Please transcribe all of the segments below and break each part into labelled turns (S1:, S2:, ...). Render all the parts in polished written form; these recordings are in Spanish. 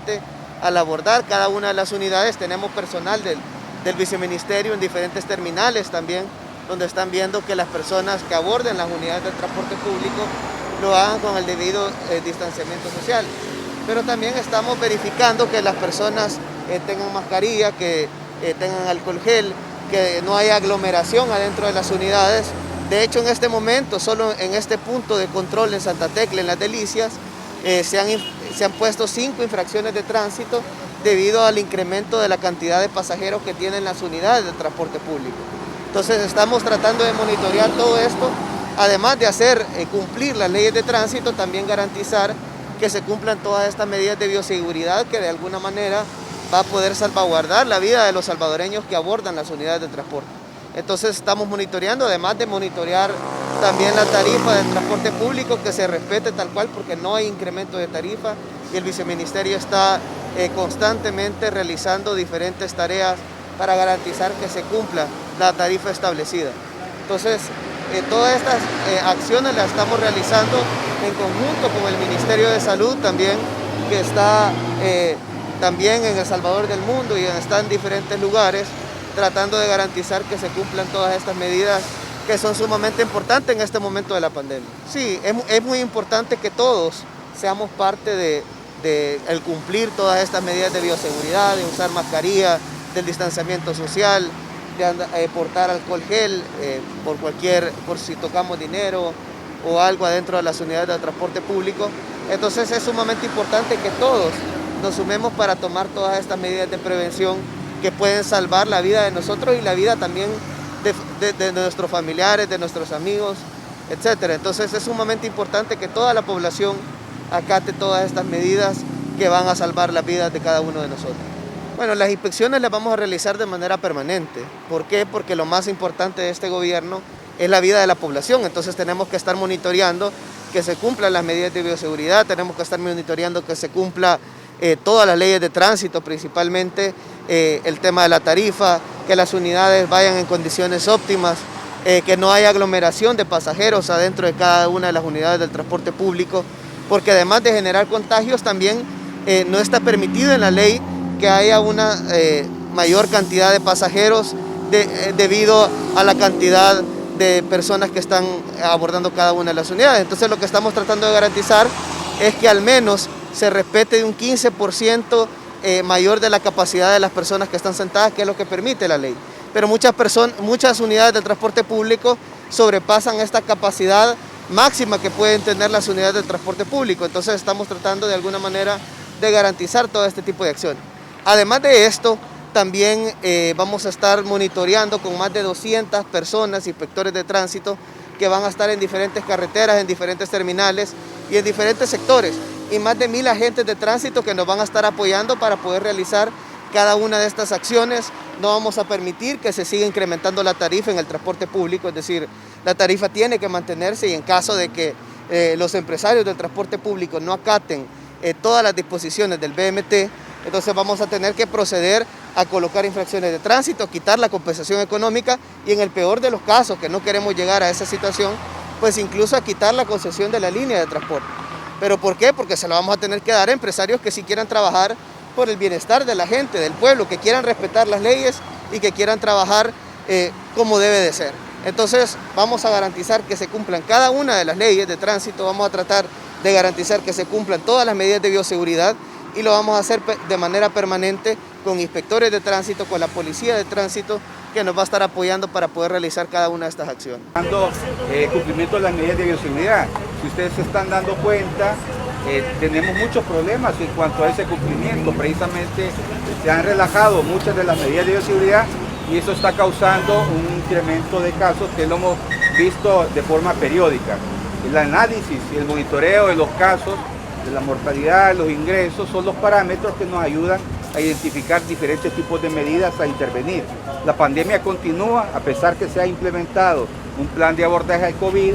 S1: precisamente al abordar cada una de las unidades. Tenemos personal del viceministerio en diferentes terminales también, donde están viendo que las personas que aborden las unidades de transporte público lo hagan con el debido distanciamiento social. Pero también estamos verificando que las personas tengan mascarilla, que tengan alcohol gel, que no haya aglomeración adentro de las unidades. De hecho, en este momento, solo en este punto de control en Santa Tecla, en Las Delicias, se han puesto 5 infracciones de tránsito debido al incremento de la cantidad de pasajeros que tienen las unidades de transporte público. Entonces estamos tratando de monitorear todo esto, además de hacer cumplir las leyes de tránsito, también garantizar que se cumplan todas estas medidas de bioseguridad que de alguna manera va a poder salvaguardar la vida de los salvadoreños que abordan las unidades de transporte. Entonces estamos monitoreando, además de monitorear también la tarifa del transporte público, que se respete tal cual porque no hay incremento de tarifa y el viceministerio está constantemente realizando diferentes tareas para garantizar que se cumpla la tarifa establecida. Entonces, todas estas acciones las estamos realizando en conjunto con el Ministerio de Salud también, que está también en El Salvador del Mundo y está en diferentes lugares, tratando de garantizar que se cumplan todas estas medidas que son sumamente importantes en este momento de la pandemia. Sí, es muy importante que todos seamos parte de el cumplir todas estas medidas de bioseguridad, de usar mascarilla, del distanciamiento social, de portar alcohol gel por si tocamos dinero o algo adentro de las unidades de transporte público. Entonces es sumamente importante que todos nos sumemos para tomar todas estas medidas de prevención que pueden salvar la vida de nosotros y la vida también de nuestros familiares, de nuestros amigos, etc. Entonces es sumamente importante que toda la población acate todas estas medidas que van a salvar las vidas de cada uno de nosotros. Bueno, las inspecciones las vamos a realizar de manera permanente. ¿Por qué? Porque lo más importante de este gobierno es la vida de la población. Entonces tenemos que estar monitoreando que se cumplan las medidas de bioseguridad, tenemos que estar monitoreando que se cumpla todas las leyes de tránsito, principalmente el tema de la tarifa, que las unidades vayan en condiciones óptimas, que no haya aglomeración de pasajeros adentro de cada una de las unidades del transporte público, porque además de generar contagios también no está permitido en la ley que haya una mayor cantidad de pasajeros debido a la cantidad de personas que están abordando cada una de las unidades. Entonces lo que estamos tratando de garantizar es que al menos se respete de un 15% mayor de la capacidad de las personas que están sentadas, que es lo que permite la ley. Pero muchas unidades de transporte público sobrepasan esta capacidad máxima que pueden tener las unidades de transporte público. Entonces estamos tratando de alguna manera de garantizar todo este tipo de acciones. Además de esto, también vamos a estar monitoreando con más de 200 personas, inspectores de tránsito, que van a estar en diferentes carreteras, en diferentes terminales y en diferentes sectores. Y más de 1000 agentes de tránsito que nos van a estar apoyando para poder realizar cada una de estas acciones. No vamos a permitir que se siga incrementando la tarifa en el transporte público, es decir, la tarifa tiene que mantenerse y en caso de que los empresarios del transporte público no acaten todas las disposiciones del BMT, entonces vamos a tener que proceder a colocar infracciones de tránsito, quitar la compensación económica y en el peor de los casos, que no queremos llegar a esa situación, pues incluso a quitar la concesión de la línea de transporte. ¿Pero por qué? Porque se lo vamos a tener que dar a empresarios que sí quieran trabajar por el bienestar de la gente, del pueblo, que quieran respetar las leyes y que quieran trabajar como debe de ser. Entonces vamos a garantizar que se cumplan cada una de las leyes de tránsito, vamos a tratar de garantizar que se cumplan todas las medidas de bioseguridad y lo vamos a hacer de manera permanente con inspectores de tránsito, con la policía de tránsito, que nos va a estar apoyando para poder realizar cada una de estas acciones.
S2: Dando cumplimiento de las medidas de bioseguridad. Si ustedes se están dando cuenta, tenemos muchos problemas en cuanto a ese cumplimiento. Precisamente se han relajado muchas de las medidas de bioseguridad y eso está causando un incremento de casos que lo hemos visto de forma periódica. El análisis y el monitoreo de los casos, de la mortalidad, los ingresos, son los parámetros que nos ayudan a identificar diferentes tipos de medidas a intervenir. La pandemia continúa, a pesar que se ha implementado un plan de abordaje al COVID,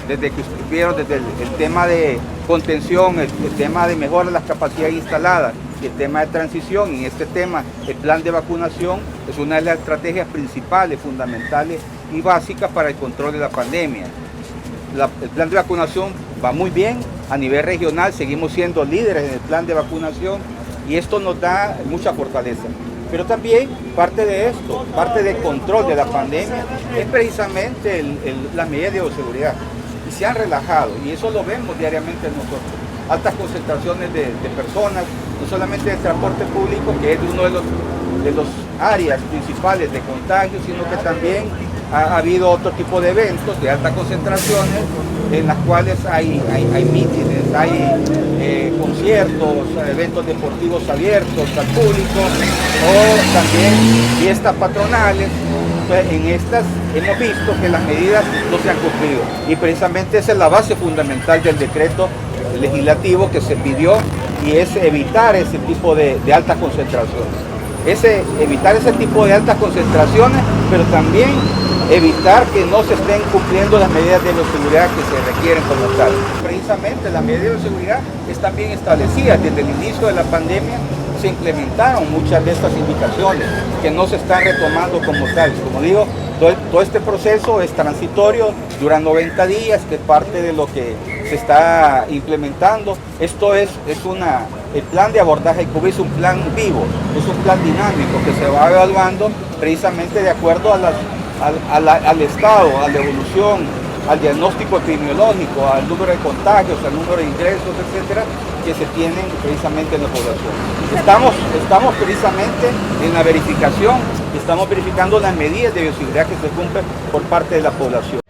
S2: desde que ustedes vieron, desde el tema de contención, el tema de mejora de las capacidades instaladas y el tema de transición. Y en este tema, el plan de vacunación es una de las estrategias principales, fundamentales y básicas para el control de la pandemia. El plan de vacunación va muy bien. A nivel regional seguimos siendo líderes en el plan de vacunación. y esto nos da mucha fortaleza. Pero también parte de esto, parte del control de la pandemia, es precisamente las medidas de bioseguridad. Y se han relajado, y eso lo vemos diariamente nosotros. Altas concentraciones de personas, no solamente del transporte público, que es uno de los áreas principales de contagio, sino que también ha habido otro tipo de eventos de altas concentraciones en las cuales hay mítines, hay conciertos, eventos deportivos abiertos al público o también fiestas patronales. Pues en estas hemos visto que las medidas no se han cumplido y precisamente esa es la base fundamental del decreto legislativo que se pidió y es evitar ese tipo de altas concentraciones. Evitar ese tipo de altas concentraciones, pero también evitar que no se estén cumpliendo las medidas de bioseguridad que se requieren como tal. Precisamente las medidas de bioseguridad están bien establecidas. Desde el inicio de la pandemia se implementaron muchas de estas indicaciones que no se están retomando como tal. Como digo, todo este proceso es transitorio, dura 90 días, que es parte de lo que se está implementando. Esto es el plan de abordaje de COVID es un plan vivo, es un plan dinámico que se va evaluando precisamente de acuerdo al estado, a la evolución, al diagnóstico epidemiológico, al número de contagios, al número de ingresos, etcétera, que se tienen precisamente en la población. Estamos precisamente en la verificación, estamos verificando las medidas de bioseguridad que se cumplen por parte de la población.